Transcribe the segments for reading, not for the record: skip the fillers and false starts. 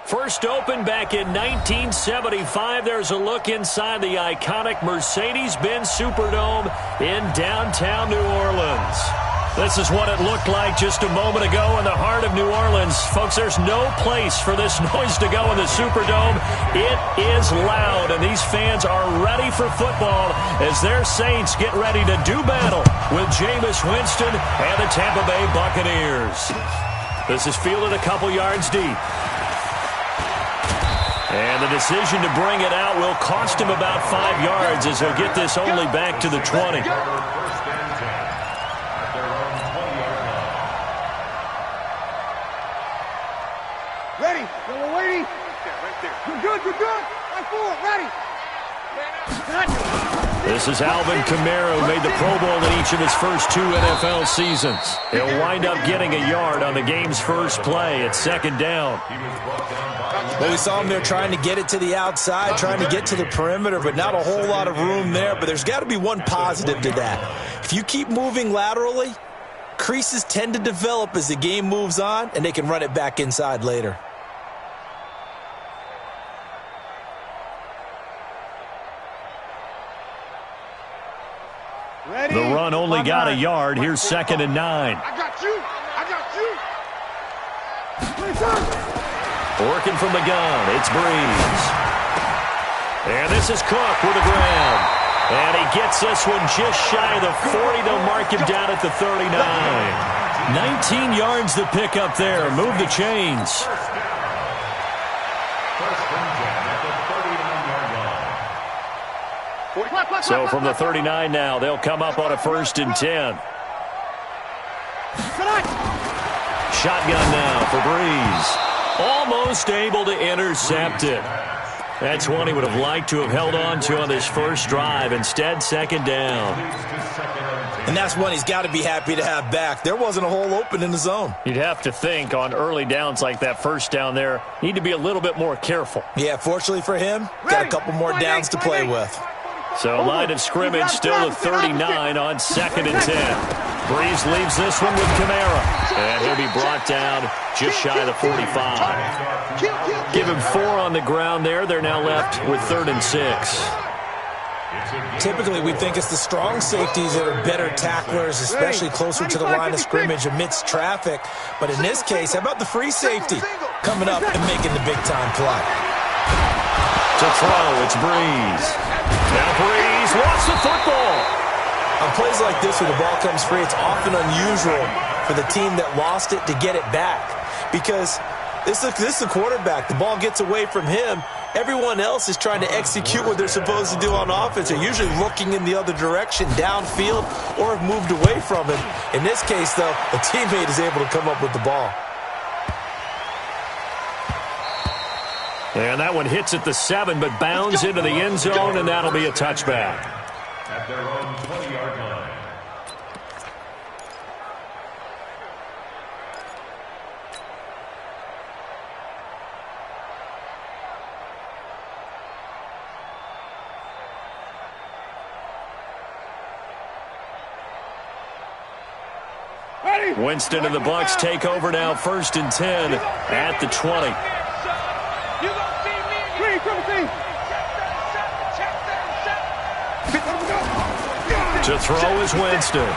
First opened back in 1975. There's a look inside the iconic Mercedes-Benz Superdome in downtown New Orleans. This is what it looked like just a moment ago in the heart of New Orleans. Folks, there's no place for this noise to go in the Superdome. It is loud, and these fans are ready for football as their Saints get ready to do battle with Jameis Winston and the Tampa Bay Buccaneers. This is fielded a couple yards deep. And the decision to bring it out will cost him about 5 yards as he'll get this only back to the 20. Ready. We're waiting. You're good. Right forward. Ready. This is Alvin Kamara, who made the Pro Bowl in each of his first 2 NFL seasons. He'll wind up getting a yard on the game's first play at second down. Well, we saw him there trying to get it to the outside, trying to get to the perimeter, but not a whole lot of room there. But there's got to be one positive to that. If you keep moving laterally, creases tend to develop as the game moves on, and they can run it back inside later. Ready. The run only got a yard. Here's 2nd and 9. I got you. Working from the gun, it's Breeze. And this is Cook with the ground. And he gets this one just shy of the 40. They'll mark him down at the 39. 19 yards to pick up there. Move the chains. So from the 39 now, they'll come up on a 1st and 10. Shotgun now for Breeze. Almost able to intercept it. That's one he would have liked to have held on to on this first drive. Instead, 2nd down. And that's one he's got to be happy to have back. There wasn't a hole open in the zone. You'd have to think on early downs like that first down there, need to be a little bit more careful. Yeah, fortunately for him, got a couple more downs to play with. So line of scrimmage still the 39 on 2nd and 10. Breeze leaves this one with Kamara. And he'll be brought down just shy of the 45. Give him 4 on the ground there. They're now left with 3rd and 6. Typically, we think it's the strong safeties that are better tacklers, especially closer to the line of scrimmage amidst traffic. But in this case, how about the free safety coming up and making the big-time play? To throw, it's Breeze. Now Breeze wants the football. On plays like this where the ball comes free, it's often unusual for the team that lost it to get it back. Because this is the quarterback. The ball gets away from him. Everyone else is trying to execute what they're supposed to do on offense. They're usually looking in the other direction, downfield, or have moved away from him. In this case, though, a teammate is able to come up with the ball. And that one hits at the 7, but bounds into the end zone, and that'll be a touchback. At their own 20-yard line. Winston and the Bucs take over now, 1st and 10 at the 20. To throw is Winston.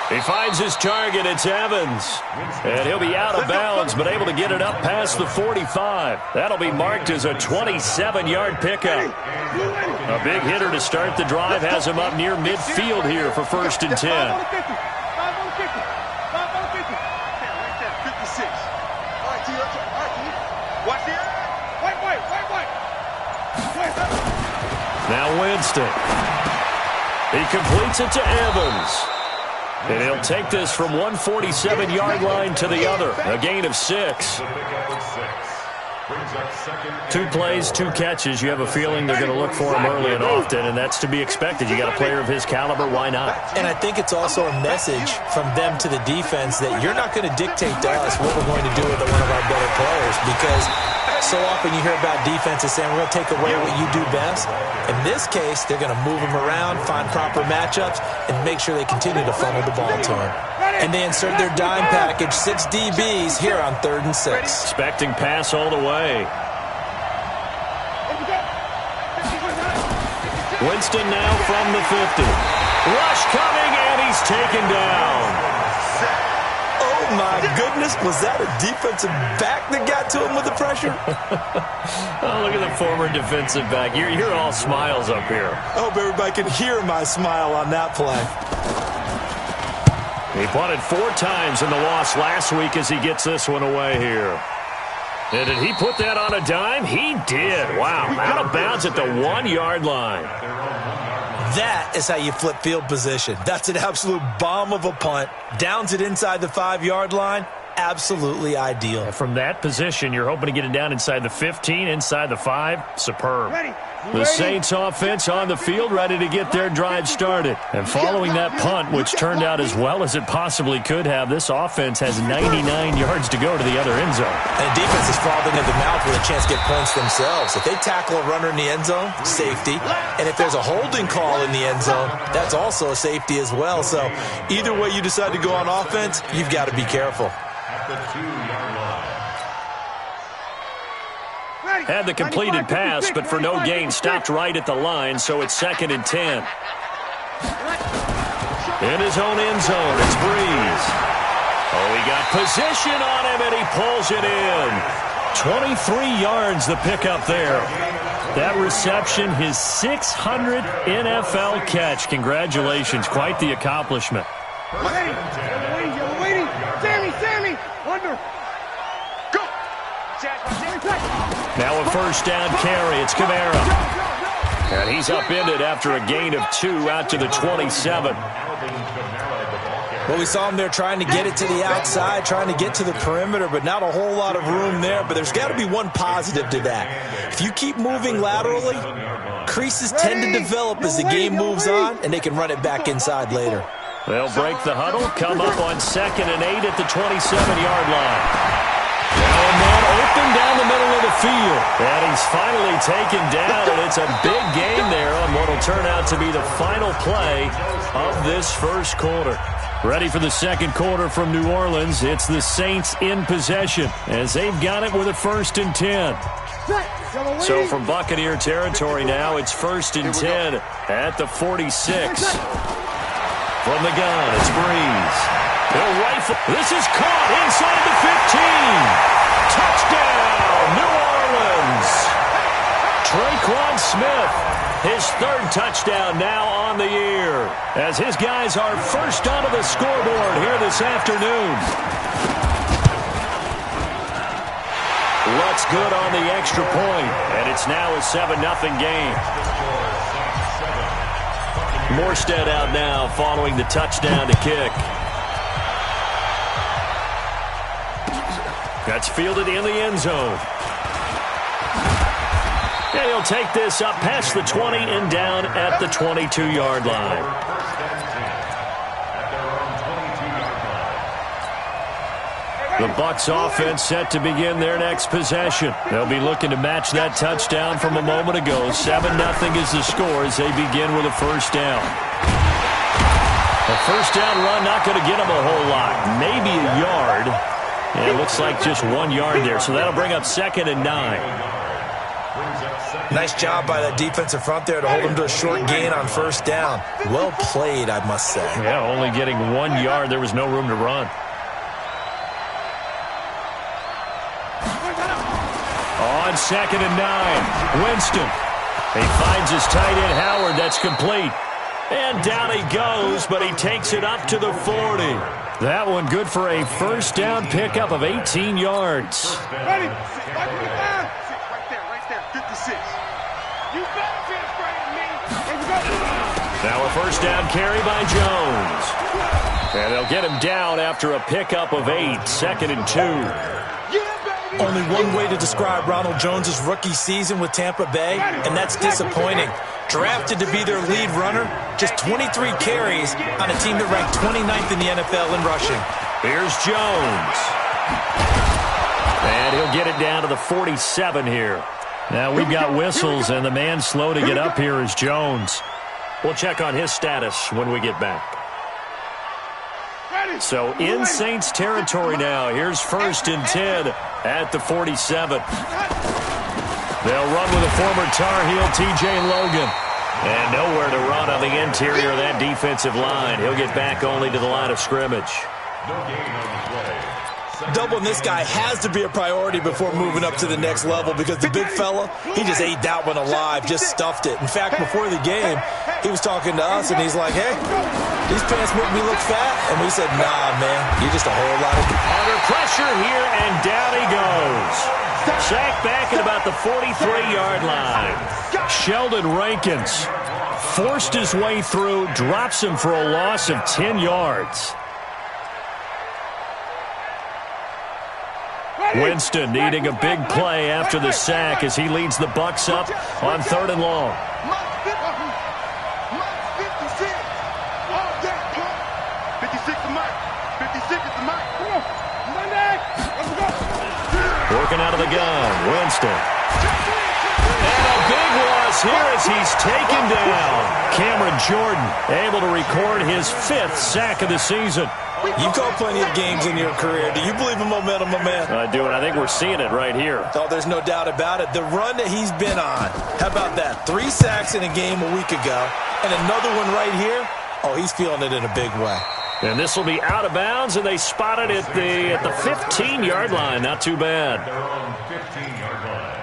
He finds his target. It's Evans. And he'll be out of bounds, but able to get it up past the 45. That'll be marked as a 27-yard pickup. A big hitter to start the drive has him up near midfield here for 1st and 10. Now Winston. He completes it to Evans. And he'll take this from 147-yard line to the other. A gain of 6. 2 plays, 2 catches. You have a feeling they're going to look for him early and often, and that's to be expected. You got a player of his caliber, why not? And I think it's also a message from them to the defense that you're not going to dictate to us what we're going to do with one of our better players, because so often you hear about defenses saying we're going to take away what you do best. In this case, they're going to move him around, find proper matchups, and make sure they continue to funnel the ball to him. And they insert their dime package, 6 DBs here on 3rd and 6. Expecting pass all the way. Winston now from the 50. Rush coming, and he's taken down. Oh, my goodness. Was that a defensive back that got to him with the pressure? Oh, look at the former defensive back. You're all smiles up here. I hope everybody can hear my smile on that play. He punted 4 times in the loss last week as he gets this one away here. And did he put that on a dime? He did. Wow, out of bounds at the 1-yard line. That is how you flip field position. That's an absolute bomb of a punt. Downs it inside the 5-yard line. Absolutely ideal. And from that position, you're hoping to get it down inside the 15, inside the 5. Superb. The Saints offense on the field, ready to get their drive started. And following that punt, which turned out as well as it possibly could have, this offense has 99 yards to go to the other end zone. And defense is frothing at the mouth with a chance to get points themselves. If they tackle a runner in the end zone, safety. And if there's a holding call in the end zone, that's also a safety as well. So either way you decide to go on offense, you've got to be careful. Had the completed pass, but for no gain, stopped right at the line, so it's 2nd and 10. In his own end zone, it's Breeze. Oh, he got position on him, and he pulls it in. 23 yards the pickup there. That reception, his 600th NFL catch. Congratulations, quite the accomplishment. Waiting. Sammy, under. Go. Now a 1st down carry. It's Kamara. And he's upended after a gain of 2 out to the 27. Well, we saw him there trying to get it to the outside, trying to get to the perimeter, but not a whole lot of room there. But there's got to be one positive to that. If you keep moving laterally, creases tend to develop as the game moves on, and they can run it back inside later. They'll break the huddle, come up on 2nd and 8 at the 27-yard line. Now a man open down the middle of the field. And he's finally taken down, and it's a big gain there on what will turn out to be the final play of this 1st quarter. Ready for the 2nd quarter from New Orleans. It's the Saints in possession as they've got it with a 1st and 10. So from Buccaneer territory now, it's 1st and 10 at the 46. From the gun, it's Breeze. He'll rifle. This is caught inside the 15. Touchdown, New Orleans. Traquan Smith, his 3rd touchdown now on the year, as his guys are first onto the scoreboard here this afternoon. Looks good on the extra point, and it's now a 7-0 game. Morstead out now following the touchdown to kick. That's fielded in the end zone. And he'll take this up past the 20 and down at the 22-yard line. The Bucs offense set to begin their next possession. They'll be looking to match that touchdown from a moment ago. 7-0 is the score as they begin with a 1st down. A 1st down run not going to get them a whole lot. Maybe a yard. And it looks like just 1 yard there. So that'll bring up 2nd and 9. Nice job by that defensive front there to hold him to a short gain on 1st down. Well played, I must say. Yeah, only getting 1 yard. There was no room to run. On 2nd and 9, Winston. He finds his tight end, Howard. That's complete. And down he goes, but he takes it up to the 40. That one good for a 1st down pickup of 18 yards. Ready. Right there. 56. You better finish right me. Now a 1st down carry by Jones. And they'll get him down after a pickup of 8, 2nd and 2. Only one way to describe Ronald Jones' rookie season with Tampa Bay, and that's disappointing. Drafted to be their lead runner, just 23 carries on a team that ranked 29th in the NFL in rushing. Here's Jones. And he'll get it down to the 47 here. Now we've got whistles, and the man slow to get up here is Jones. We'll check on his status when we get back. So in Saints territory now. Here's 1st and 10 at the 47. They'll run with a former Tar Heel, T.J. Logan. And nowhere to run on the interior of that defensive line. He'll get back only to the line of scrimmage. Doubling this guy has to be a priority before moving up to the next level because the big fella, he just ate that one alive, just stuffed it. In fact, before the game, he was talking to us, and he's like, hey, these pants make me look fat. And we said, nah, man, you're just a whole lot of... Under pressure here, and down he goes. Sacked back at about the 43-yard line. Sheldon Rankins forced his way through, drops him for a loss of 10 yards. Winston needing a big play after the sack as he leads the Bucs up on 3rd and long. Working out of the gun, Winston. And a big loss here as he's taken down. Cameron Jordan able to record his 5th sack of the season. You've called plenty of games in your career. Do you believe in momentum, my man? I do, and I think we're seeing it right here. Oh, there's no doubt about it. The run that he's been on, how about that? 3 sacks in a game a week ago, and another one right here. Oh, he's feeling it in a big way. And this will be out of bounds, and they spot it at the 15-yard line. Not too bad. They're on 15-yard line.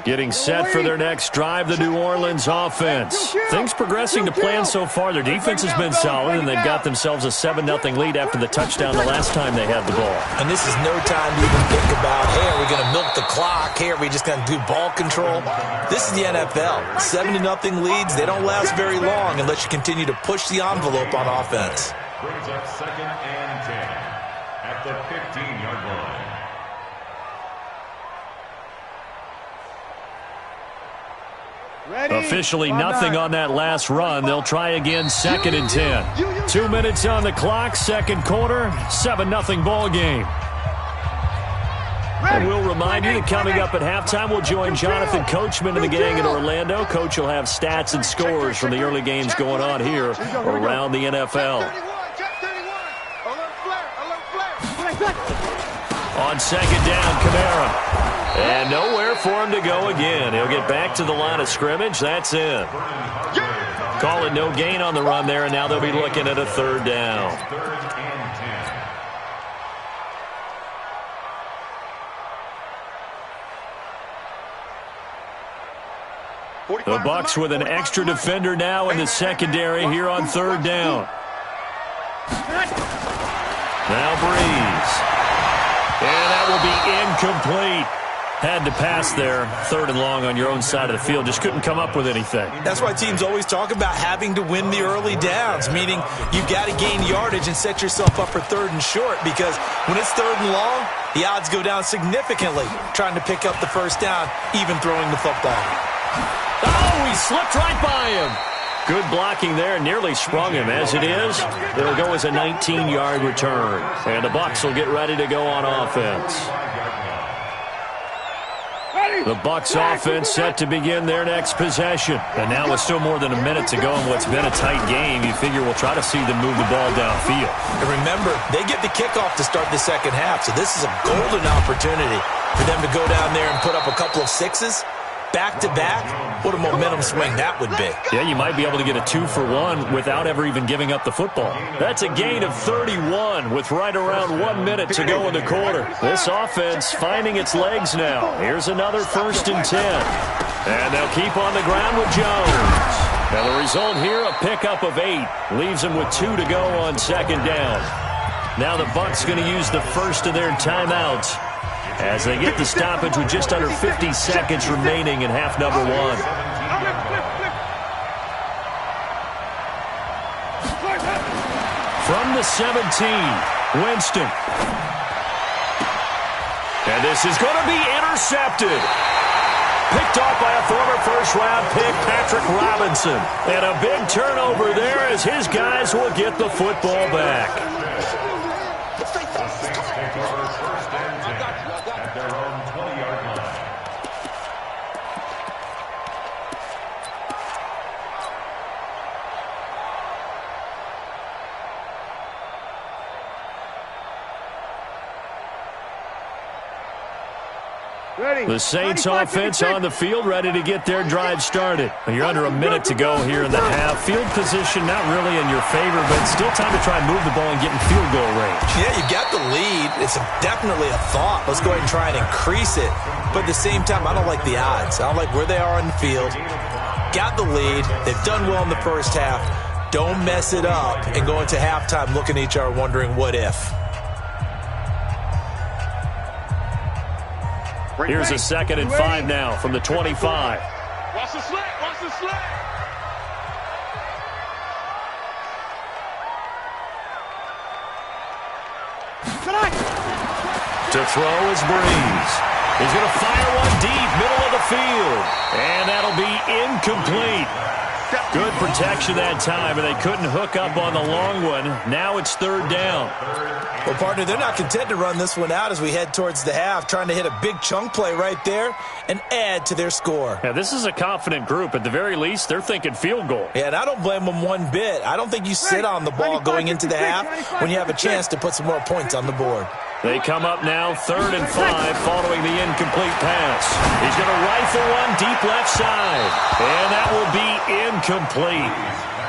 Getting set for their next drive, the New Orleans offense. Things progressing to plan so far. Their defense has been solid, and they've got themselves a 7-0 lead after the touchdown the last time they had the ball. And this is no time to even think about, hey, are we going to milk the clock? Hey, are we just going to do ball control? This is the NFL. 7-0 leads, they don't last very long unless you continue to push the envelope on offense. Brings up 2nd and 10 at the 15-yard line. Officially nothing on that last run. They'll try again, 2nd and 10. 2 minutes on the clock, 2nd quarter, 7-0 ball game. And we'll remind you that coming up at halftime, we'll join Jonathan Coachman and the gang in Orlando. Coach will have stats and scores from the early games going on here around the NFL. On 2nd down, Kamara. And nowhere for him to go again. He'll get back to the line of scrimmage. That's it. Call it no gain on the run there, and now they'll be looking at a 3rd down. The Bucs with an extra defender now in the secondary here on 3rd down. Now Breeze. And that will be incomplete. Had to pass there, 3rd and long on your own side of the field. Just couldn't come up with anything. That's why teams always talk about having to win the early downs, meaning you've got to gain yardage and set yourself up for 3rd and short, because when it's 3rd and long, the odds go down significantly trying to pick up the 1st down, even throwing the football. Oh, he slipped right by him. Good blocking there, nearly sprung him. As it is, it'll go as a 19-yard return. And the Bucs will get ready to go on offense. The Bucs offense set to begin their next possession. And now with still more than a minute to go in what's been a tight game, you figure we'll try to see them move the ball downfield. And remember, they get the kickoff to start the 2nd half, so this is a golden opportunity for them to go down there and put up a couple of 6s. Back-to-back, what a momentum swing that would be. Yeah, you might be able to get a 2-for-1 without ever even giving up the football. That's a gain of 31 with right around 1 minute to go in the quarter. This offense finding its legs now. Here's another 1st and 10. And they'll keep on the ground with Jones. Now the result here, a pickup of 8. Leaves them with 2 to go on 2nd down. Now the Bucs going to use the first of their timeouts as they get the stoppage with just under 50 seconds remaining in half number 1. From the 17, Winston. And this is going to be intercepted. Picked off by a former first-round pick, Patrick Robinson. And a big turnover there as his guys will get the football back. The Saints offense on the field, ready to get their drive started. You're under a minute to go here in the half. Field position not really in your favor, but still time to try and move the ball and get in field goal range. Yeah, you got the lead. It's definitely a thought. Let's go ahead and try and increase it. But at the same time, I don't like the odds. I don't like where they are on the field. Got the lead. They've done well in the first half. Don't mess it up and go into halftime looking at each other wondering what if. Here's a 2nd and 5 now from the 25. Watch the slant. Watch the slant. To throw is Breeze. He's going to fire one deep, middle of the field. And that'll be incomplete. Good protection that time, and they couldn't hook up on the long one. Now it's 3rd down. Well, partner, they're not content to run this one out as we head towards the half, trying to hit a big chunk play right there and add to their score. Yeah, this is a confident group. At the very least, they're thinking field goal. Yeah, and I don't blame them one bit. I don't think you sit on the ball going into the half when you have a chance to put some more points on the board. They come up now 3rd and 5 following the incomplete pass. He's going to rifle one deep left side. And that will be incomplete.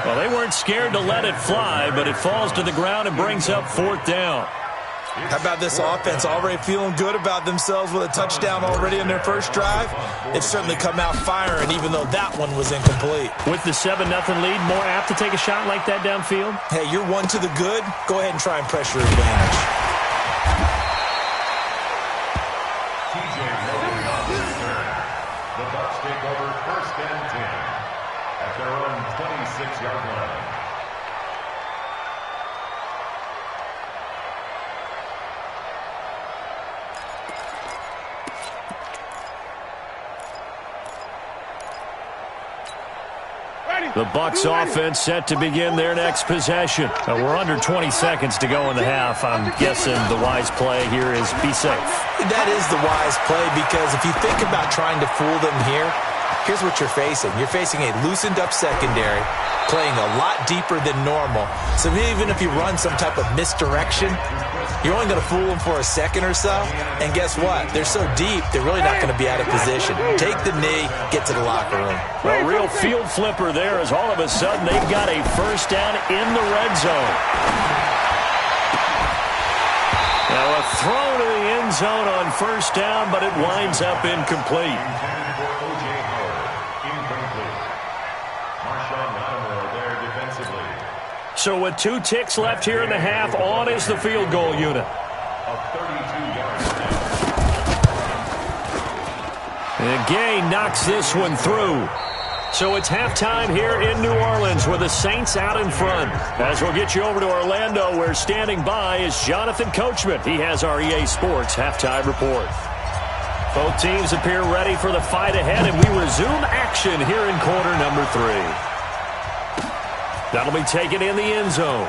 Well, they weren't scared to let it fly, but it falls to the ground and brings up 4th down. How about this offense already feeling good about themselves with a touchdown already in their first drive? They've certainly come out firing, even though that one was incomplete. With the 7-0 lead, more apt to take a shot like that downfield? Hey, you're one to the good. Go ahead and try and pressure advantage. The Bucs take over 1st and 10 at their own 26-yard line. The Bucs offense set to begin their next possession. We're under 20 seconds to go in the half. I'm guessing the wise play here is be safe. That is the wise play, because if you think about trying to fool them here, here's what you're facing. You're facing a loosened up secondary, playing a lot deeper than normal. So even if you run some type of misdirection, you're only going to fool them for a second or so. And guess what? They're so deep, they're really not going to be out of position. Take the knee, get to the locker room. A real field flipper there, as all of a sudden they've got a 1st down in the red zone. Now a throw to the end zone on 1st down, but it winds up incomplete. So with 2 ticks left here in the half, on is the field goal unit. And Gay knocks this one through. So it's halftime here in New Orleans with the Saints out in front. As we'll get you over to Orlando, where standing by is Jonathan Coachman. He has our EA Sports halftime report. Both teams appear ready for the fight ahead, and we resume action here in quarter number 3. That'll be taken in the end zone.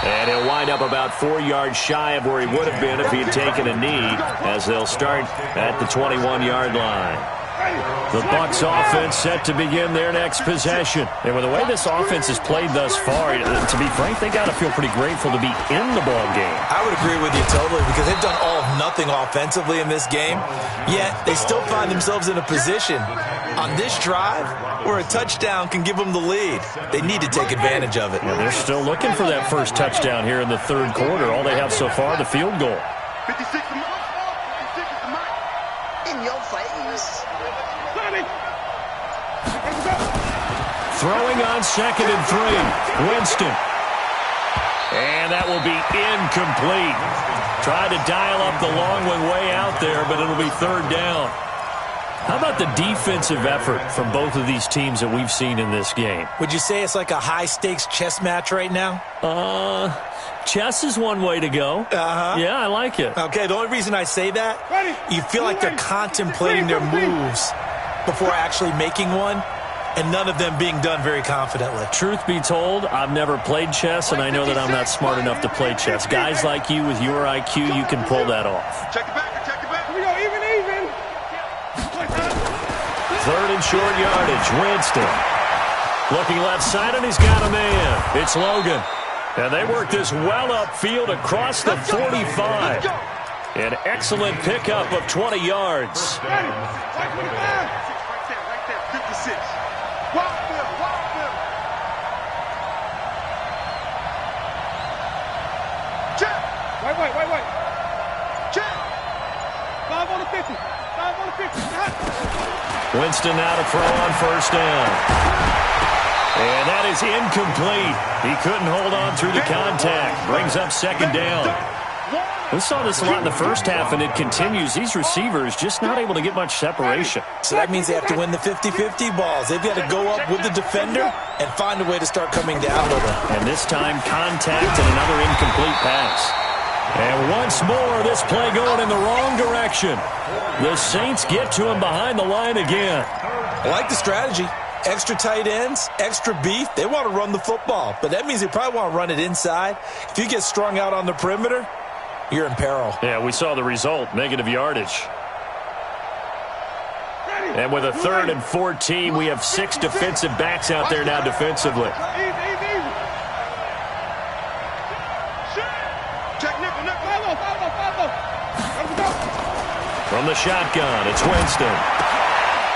And he'll wind up about 4 yards shy of where he would have been if he had taken a knee, as they'll start at the 21-yard line. The Bucs offense set to begin their next possession. And with the way this offense has played thus far, to be frank, they got to feel pretty grateful to be in the ball game. I would agree with you totally, because they've done all of nothing offensively in this game, yet they still find themselves in a position on this drive where a touchdown can give them the lead. They need to take advantage of it. Yeah, they're still looking for that first touchdown here in the 3rd quarter. All they have so far, the field goal. 56 in your face. Throwing on 2nd and 3. Winston. And that will be incomplete. Tried to dial up the long one way out there, but it'll be 3rd down. How about the defensive effort from both of these teams that we've seen in this game? Would you say it's like a high-stakes chess match right now? Chess is one way to go. Yeah, I like it. Okay, the only reason I say that, you feel like they're contemplating their moves before actually making one, and none of them being done very confidently. Truth be told, I've never played chess, and I know that I'm not smart enough to play chess. Guys like you with your IQ, you can pull that off. Check it back. Here we go, even. 3rd and short yardage. Winston. Looking left side, and he's got a man. It's Logan. And they work this well upfield across the 45. An excellent pickup of 20 yards. Ready? Right 25. Right there. 56. Wild field. Check. Wait. Check. 5 on the 50. 5 on the 50. Winston now to throw on first down. And that is incomplete. He couldn't hold on through the contact. Brings up second down. We saw this a lot in the first half, and it continues. These receivers just not able to get much separation. So that means they have to win the 50-50 balls. They've got to go up with the defender and find a way to start coming down with him. And this time, contact and another incomplete pass. And once more, this play going in the wrong direction. The Saints get to him behind the line again. I like the strategy. Extra tight ends, extra beef. They want to run the football, but that means they probably want to run it inside. If you get strung out on the perimeter, you're in peril. Yeah, we saw the result, negative yardage. And with a 3rd and 14, we have 6 defensive backs out there now defensively. From the shotgun, it's Winston.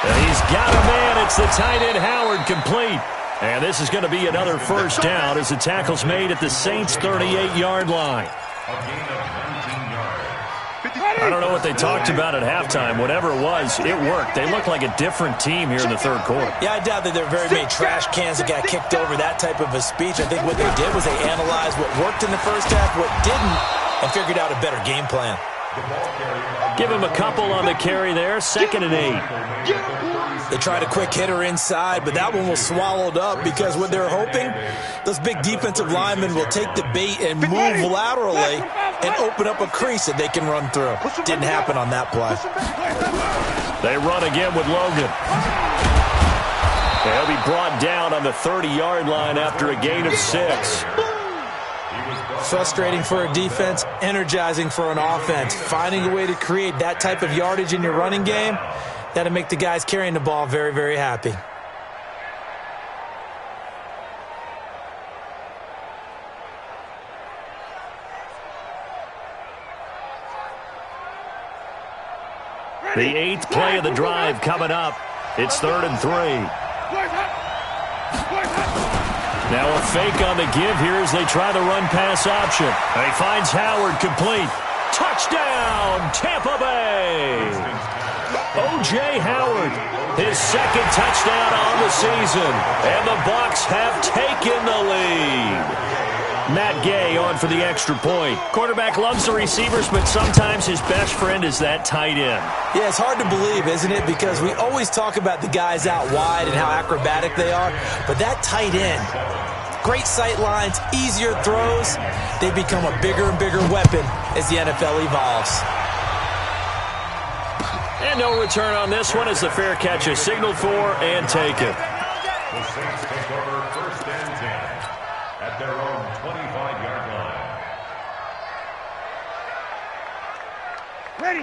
And he's got a man. It's the tight end Howard, complete. And this is going to be another first down as the tackle's made at the Saints' 38-yard line. I don't know what they talked about at halftime. Whatever it was, it worked. They look like a different team here in the third quarter. Yeah, I doubt that there are very many trash cans that got kicked over, that type of a speech. I think what they did was they analyzed what worked in the first half, what didn't, and figured out a better game plan. Give him a couple on the carry there, 2nd and 8. They tried a quick hitter inside, but that one was swallowed up because what they're hoping, those big defensive linemen will take the bait and move laterally and open up a crease that they can run through. Didn't happen on that play. They run again with Logan. He'll be brought down on the 30-yard line after a gain of 6. Frustrating for a defense, energizing for an offense. Finding a way to create that type of yardage in your running game, that'll make the guys carrying the ball very, very happy. The 8th play of the drive coming up. It's 3rd and 3. Now a fake on the give here as they try the run-pass option. And he finds Howard, complete. Touchdown, Tampa Bay! O.J. Howard, his 2nd touchdown on the season. And the Bucs have taken the lead. Matt Gay on for the extra point. Quarterback loves the receivers, but sometimes his best friend is that tight end. Yeah, it's hard to believe, isn't it? Because we always talk about the guys out wide and how acrobatic they are. But that tight end, great sight lines, easier throws, they become a bigger and bigger weapon as the NFL evolves. And no return on this one as the fair catch is signaled for and taken. The Saints take over 1st and 10 at their own 25-yard line.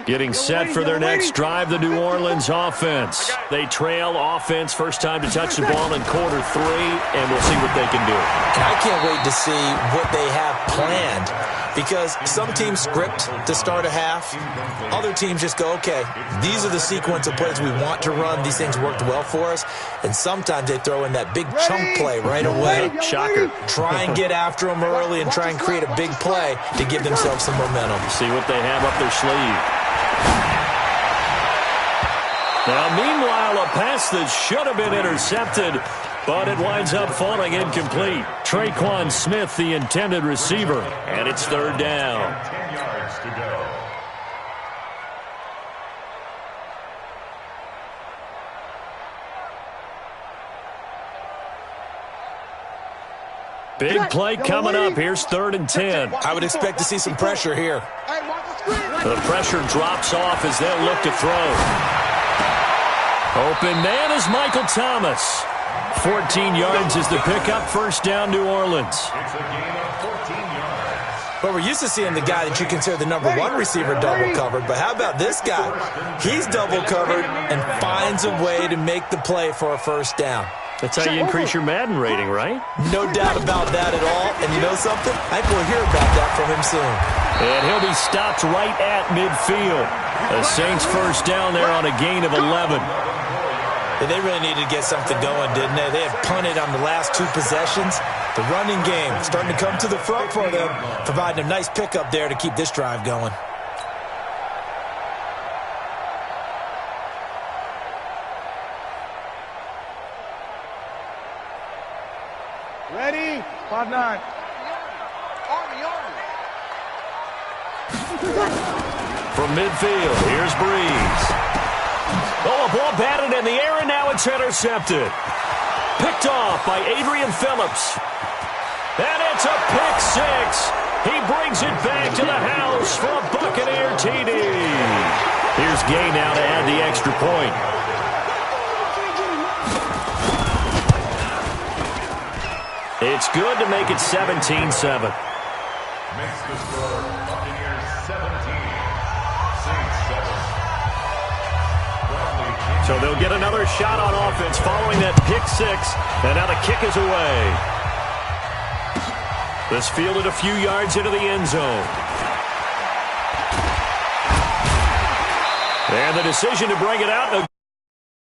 Getting set for their next drive, the New Orleans offense. They trail offense first time to touch the ball in quarter 3, and we'll see what they can do. And I can't wait to see what they have planned, because some teams script to start a half. Other teams just go, okay, these are the sequence of plays we want to run. These things worked well for us. And sometimes they throw in that big chunk play right away. Shocker. Try and get after them early and try and create a big play to give themselves some momentum. See what they have up their sleeve. Now, meanwhile, a pass that should have been intercepted, but it winds up falling incomplete. Traquan Smith, the intended receiver, and it's 3rd down. 10 yards to go. Big play coming up. Here's 3rd and 10. I would expect to see some pressure here. The pressure drops off as they'll look to throw. Open man is Michael Thomas. 14 yards is the pickup. First down, New Orleans. It's a gain of 14 yards. But we're used to seeing the guy that you consider the number 1 receiver double covered. But how about this guy? He's double covered and finds a way to make the play for a first down. That's how you increase your Madden rating, right? No doubt about that at all. And you know something? I think we'll hear about that from him soon. And he'll be stopped right at midfield. The Saints first down there on a gain of 11. Yeah, they really needed to get something going, didn't they? They had punted on the last 2 possessions. The running game starting to come to the front for them, providing a nice pickup there to keep this drive going. Ready? 5-9. From midfield, here's Breeze. Oh, a ball batted in the air, and now it's intercepted. Picked off by Adrian Phillips. And it's a pick 6. He brings it back to the house for a Buccaneer TD. Here's Gay now to add the extra point. It's good to make it 17-7. Makes the score Buccaneers 17, Saints 7. So they'll get another shot on offense following that pick 6. And now the kick is away. This fielded a few yards into the end zone. And the decision to bring it out.